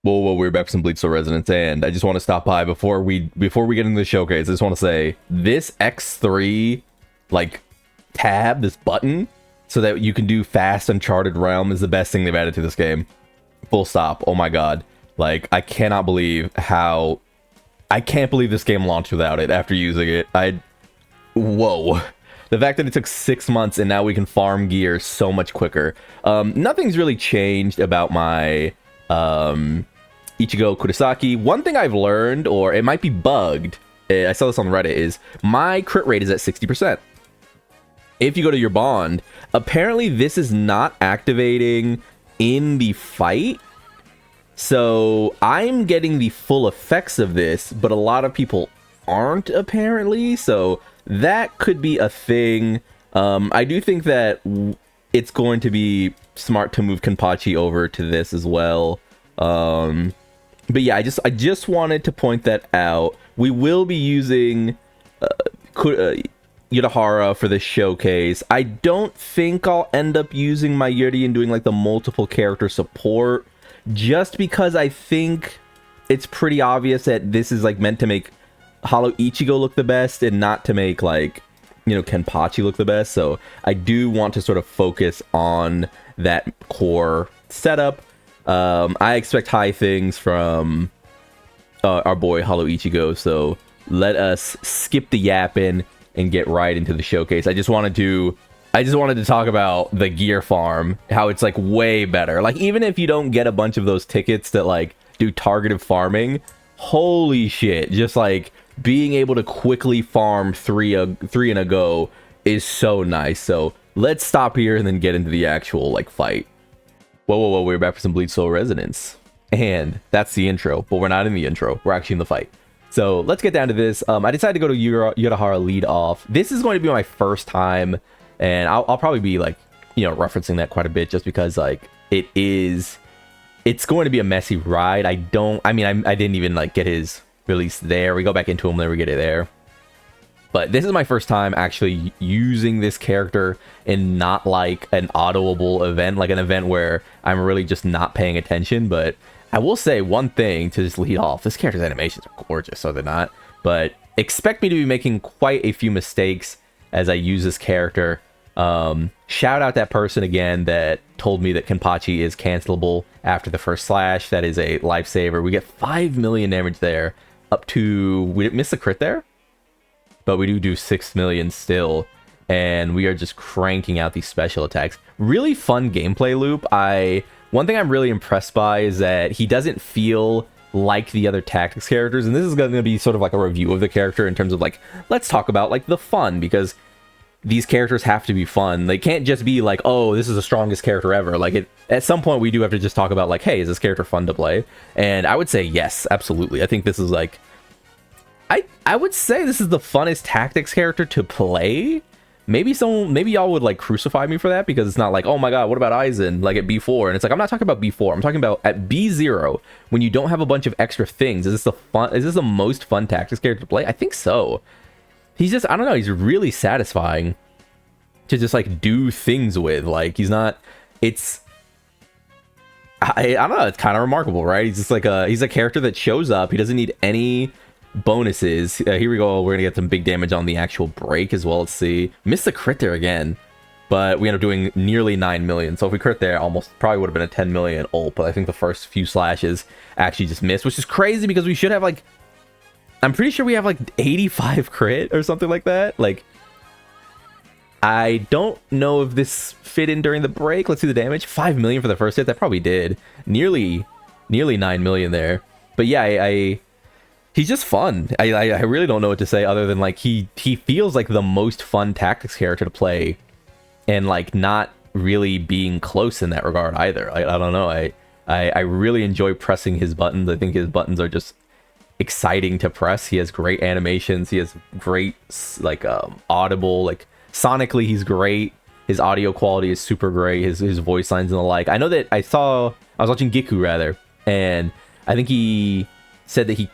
Whoa, we're back with some Bleach Soul Resonance, and I just want to stop by before we get into the showcase. I just want to say this X3 like tab, this button, so that you can do fast Uncharted Realm is the best thing they've added to this game. Full stop. Oh my god. Like, I can't believe this game launched without it after using it. Whoa. The fact that it took 6 months and now we can farm gear so much quicker. Nothing's really changed about my Ichigo Kurosaki. One thing I've learned, or it might be bugged, I saw this on Reddit, is my crit rate is at 60%. If you go to your bond, apparently this is not activating in the fight. So I'm getting the full effects of this, but a lot of people aren't apparently. So that could be a thing. I do think that it's going to be smart to move Kenpachi over to this as well. But yeah, I just wanted to point that out. We will be using Yudahara for this showcase. I don't think I'll end up using my Yuri and doing like the multiple character support, just because I think it's pretty obvious that this is like meant to make Hollow Ichigo look the best and not to make like, you know, Kenpachi look the best. So I do want to sort of focus on that core setup. I expect high things from our boy Hollow Ichigo, so let us skip the yapping and get right into the showcase. I just wanted to talk about the gear farm, how it's like way better. Like, even if you don't get a bunch of those tickets that like do targeted farming, holy shit, just like being able to quickly farm three in a go is so nice. So let's stop here and then get into the actual like fight. Whoa, we're back for some Bleach Soul Resonance. And that's the intro, but we're not in the intro. We're actually in the fight. So let's get down to this. I decided to go to Yudahara lead off. This is going to be my first time, and I'll probably be like, you know, referencing that quite a bit just because like it's going to be a messy ride. I didn't even like get his release there. We go back into him, then we get it there. But this is my first time actually using this character in not like an auditable event, like an event where I'm really just not paying attention. But I will say one thing to just lead off. This character's animations are gorgeous, so they're not. But expect me to be making quite a few mistakes as I use this character. Shout out that person again that told me that Kenpachi is cancelable after the first slash. That is a lifesaver. We get 5 million damage there. Up to... We didn't miss the crit there? But we do 6 million still, and we are just cranking out these special attacks. Really fun gameplay loop. One thing I'm really impressed by is that he doesn't feel like the other tactics characters, and this is going to be sort of like a review of the character in terms of like, let's talk about like the fun, because these characters have to be fun. They can't just be like, oh, this is the strongest character ever. Like, at some point we do have to just talk about like, hey, is this character fun to play? And I would say yes, absolutely. I think this is like, I would say this is the funnest tactics character to play. Maybe y'all would like crucify me for that because it's not like, oh my god, what about Aizen like at B4? And it's like, I'm not talking about B4. I'm talking about at B0 when you don't have a bunch of extra things. Is this the most fun tactics character to play? I think so. He's just, I don't know, he's really satisfying to just like do things with. Like, he's not, I don't know, it's kind of remarkable, right? He's just like he's a character that shows up. He doesn't need any bonuses. Here we go. We're gonna get some big damage on the actual break as well. Let's see. Missed the crit there again, but we end up doing nearly 9 million. So if we crit there, almost probably would have been a 10 million ult. But I think the first few slashes actually just missed, which is crazy because we should have like, I'm pretty sure we have like 85 crit or something like that. Like, I don't know if this fit in during the break. Let's see the damage. 5 million for the first hit. That probably did. Nearly 9 million there. But yeah, he's just fun. I really don't know what to say other than like he feels like the most fun tactics character to play, and like not really being close in that regard either. I don't know. I really enjoy pressing his buttons. I think his buttons are just exciting to press. He has great animations. He has great like audible, like sonically he's great. His audio quality is super great. His voice lines and the like. I know that I was watching Giku rather, and I think he said that he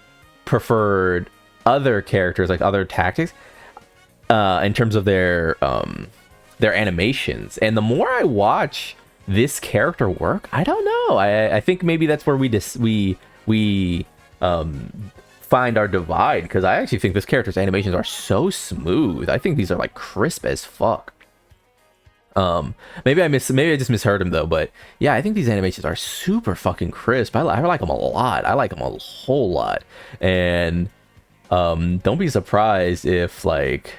preferred other characters, like other tactics, in terms of their animations. And the more I watch this character work? I don't know. I think maybe that's where we find our divide, because I actually think this character's animations are so smooth. I think these are like crisp as fuck. Maybe I just misheard him though, but yeah, I think these animations are super fucking crisp. I like them a lot. I like them a whole lot. And don't be surprised if, like,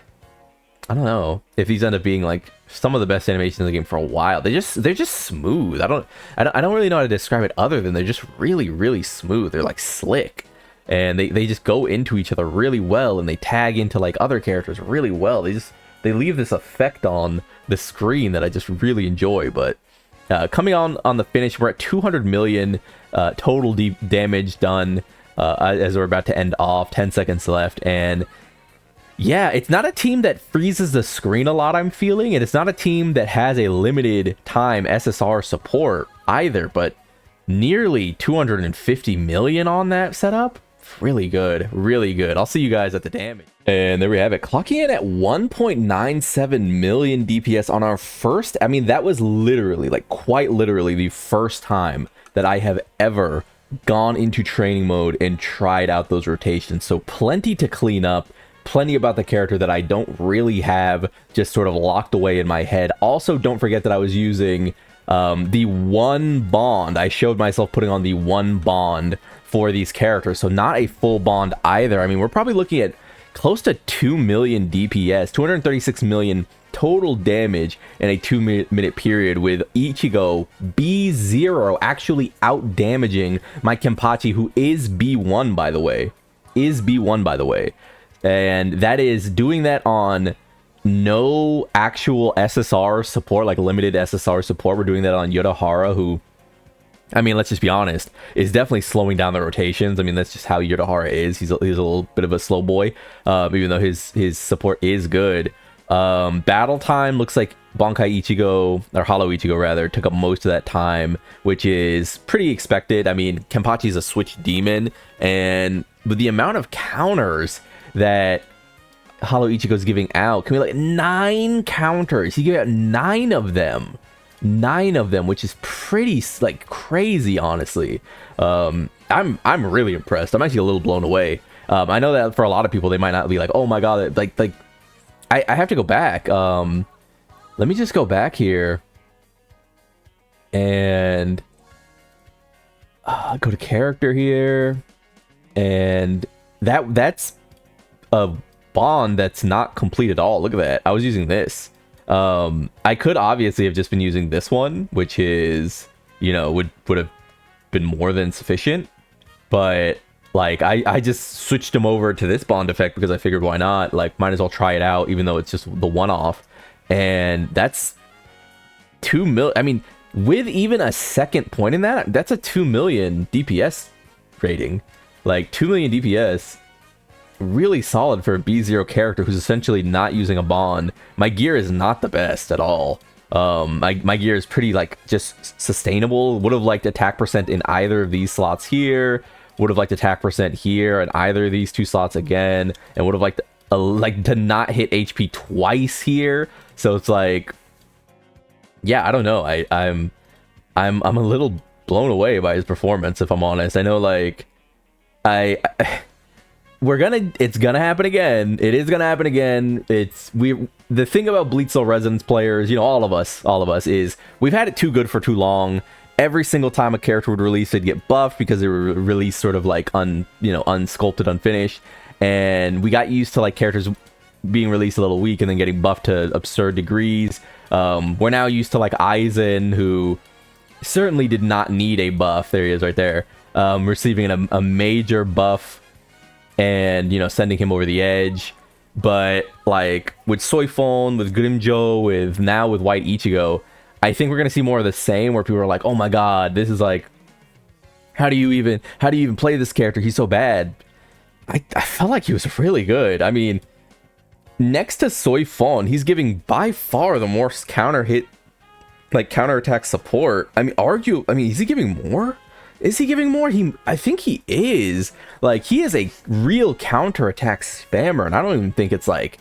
I don't know, if these end up being like some of the best animations in the game for a while. They're just smooth. I don't really know how to describe it other than they're just really, really smooth. They're like slick, and they just go into each other really well, and they tag into like other characters really well. They leave this effect on the screen that I just really enjoy. But coming on the finish, we're at 200 million total damage done as we're about to end off. 10 seconds left, and yeah, it's not a team that freezes the screen a lot, I'm feeling, and it's not a team that has a limited time SSR support either, but nearly 250 million on that setup. Really good, really good. I'll see you guys at the damage. And there we have it, clocking in at 1.97 million DPS on our first. I mean, that was literally, like quite literally, the first time that I have ever gone into training mode and tried out those rotations. So plenty to clean up. Plenty about the character that I don't really have just sort of locked away in my head. Also, don't forget that I was using the one bond. I showed myself putting on the one bond for these characters, so not a full bond either. I mean, we're probably looking at close to 2 million DPS, 236 million total damage in a 2-minute period, with Ichigo B0 actually out damaging my Kenpachi, who is B1 by the way. And that is doing that on no actual SSR support, like limited SSR support. We're doing that on Yodahara, who, I mean, let's just be honest, is definitely slowing down the rotations. I mean, that's just how Yodahara is. He's a little bit of a slow boy, even though his support is good. Battle time looks like Bankai Ichigo, or Hollow Ichigo rather, took up most of that time, which is pretty expected. I mean, Kenpachi's a switch demon, and with the amount of counters that Hollow Ichigo's giving out, can be like 9 counters. He gave out 9 of them, which is pretty like crazy, honestly. I'm really impressed. I'm actually a little blown away. I know that for a lot of people, they might not be like, oh my god, like I have to go back. Let me just go back here and go to character here, and that's a bond that's not complete at all. Look at that. I was using this. I could obviously have just been using this one, which is, you know, would have been more than sufficient, but like I just switched him over to this bond effect because I figured, why not? Like, might as well try it out, even though it's just the one-off. And that's 2 mil. I mean, with even a second point in that, that's a 2 million DPS rating. Like 2 million DPS, really solid for a B0 character who's essentially not using a bond. My gear is not the best at all. My gear is pretty, like, just sustainable. Would have liked attack percent in either of these slots here. Would have liked attack percent here in either of these 2 slots again, and would have liked to not hit HP twice here. So it's like, yeah, I don't know. I'm a little blown away by his performance, if I'm honest. I know, like, it's gonna happen again. It is gonna happen again. The thing about Bleach Soul Resonance players, you know, all of us, is we've had it too good for too long. Every single time a character would release, it'd get buffed because they were released sort of like unsculpted, unfinished, and we got used to like characters being released a little weak and then getting buffed to absurd degrees. We're now used to like Aizen, who certainly did not need a buff. There he is right there, receiving a major buff and, you know, sending him over the edge. But like with Soifon, with Grimjo, with White Ichigo, I think we're gonna see more of the same, where people are like, oh my god, this is like, how do you even play this character? He's so bad. I felt like he was really good. I mean, next to Soifon, he's giving by far the more counterattack support. I mean, is he giving more? Is he giving more? I think he is. Like, he is a real counterattack spammer, and I don't even think it's like,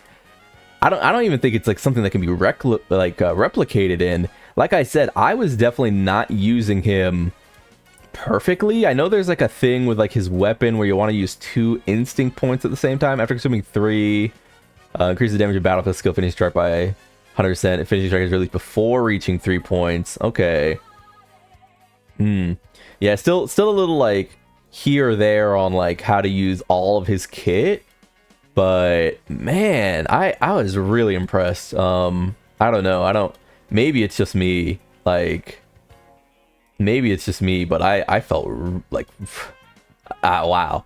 I don't even think it's like something that can be replicated in. like I said, I was definitely not using him perfectly. I know there's like a thing with like his weapon where you want to use 2 instinct points at the same time. After consuming 3, increase the damage of battlefield skill finishing strike by 100%. If finishing strike is released before reaching 3 points. Okay. Yeah, still a little like here or there on like how to use all of his kit. But man, I was really impressed. I don't know. Maybe it's just me. Like, maybe it's just me, but I felt like, wow.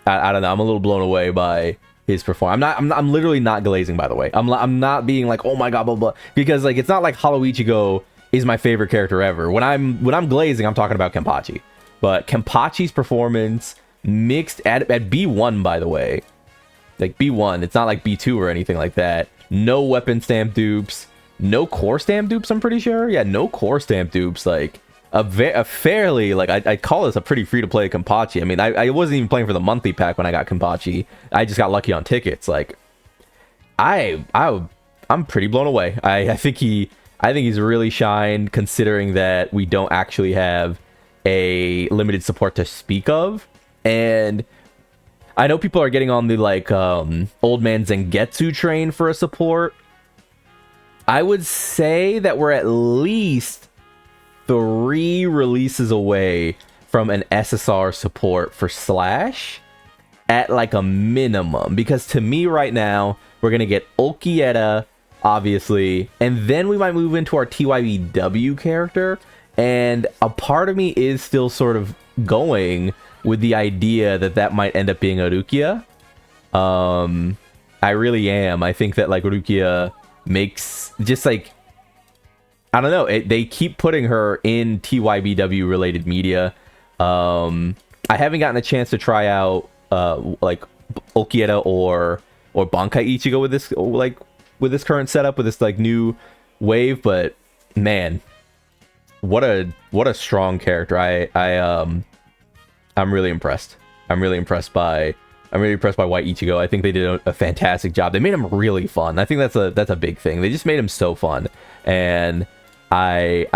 I don't know. I'm a little blown away by his performance. I'm literally not glazing, by the way. I'm not being like, oh my god, blah blah, because like it's not like Hollow Ichigo is my favorite character ever. When I'm glazing, I'm talking about Kenpachi. But Kenpachi's performance mixed at B1, by the way. Like B1, it's not like B2 or anything like that. No weapon stamp dupes, no core stamp dupes, I'm pretty sure. Yeah, no core stamp dupes. Like a fairly, like I'd call this a pretty free-to-play Kenpachi. I mean, I wasn't even playing for the monthly pack when I got Kenpachi. I just got lucky on tickets. Like I'm pretty blown away. I think he's really shined, considering that we don't actually have a limited support to speak of. And I know people are getting on the like old man Zangetsu train for a support. I would say that we're at least 3 releases away from an SSR support for Slash at like a minimum, because to me right now we're gonna get Ulquieta, obviously, and then we might move into our TYBW character, and a part of me is still sort of going with the idea that might end up being a Rukia. I really am. I think that like Rukia makes just like, I don't know, they keep putting her in TYBW related media. I haven't gotten a chance to try out like Ulquieta or Bankai Ichigo with this current setup, with this like new wave, but man, what a strong character. I'm really impressed. I'm really impressed by White Ichigo. I think they did a fantastic job. They made him really fun. I think that's a big thing. They just made him so fun, and I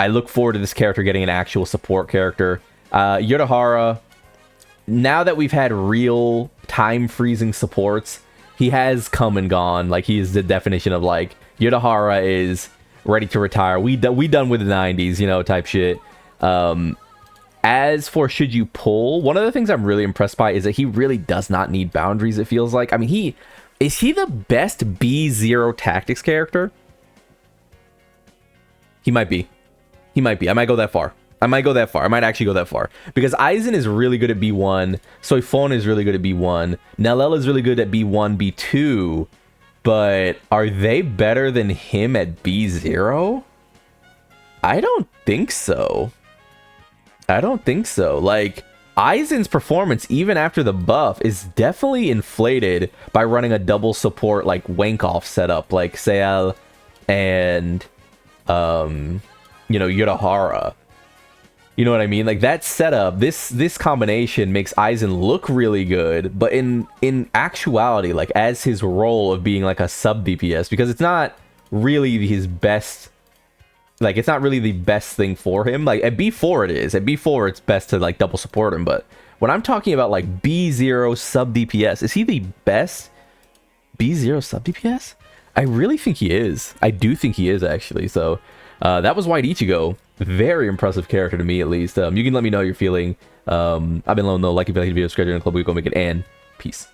look forward to this character getting an actual support character. Yurahara, now that we've had real time freezing supports, he has come and gone. Like, he is the definition of like, Yurahara is ready to retire. We done with the 90s, you know, type shit. As for should you pull, one of the things I'm really impressed by is that he really does not need boundaries, it feels like. I mean, is he the best B0 tactics character? He might be. I might go that far. I might actually go that far. Because Aizen is really good at B1. Soifon is really good at B1. Nellel is really good at B1, B2. But are they better than him at B0? I don't think so. Like, Aizen's performance, even after the buff, is definitely inflated by running a double support, like, wank-off setup, like Seal and, you know, Yurahara. You know what I mean? Like, that setup, this combination makes Aizen look really good, but in actuality, like, as his role of being, like, a sub-DPS, because it's not really his best... Like, it's not really the best thing for him. Like, at B4 it is. At B4 it's best to, like, double support him. But when I'm talking about, like, B0 sub-DPS, is he the best B0 sub-DPS? I really think he is. I do think he is, actually. So, that was White Ichigo. Very impressive character to me, at least. You can let me know how you're feeling. I've been Lone, though. Like if you like the video, subscribe to the club. We go make it, and peace.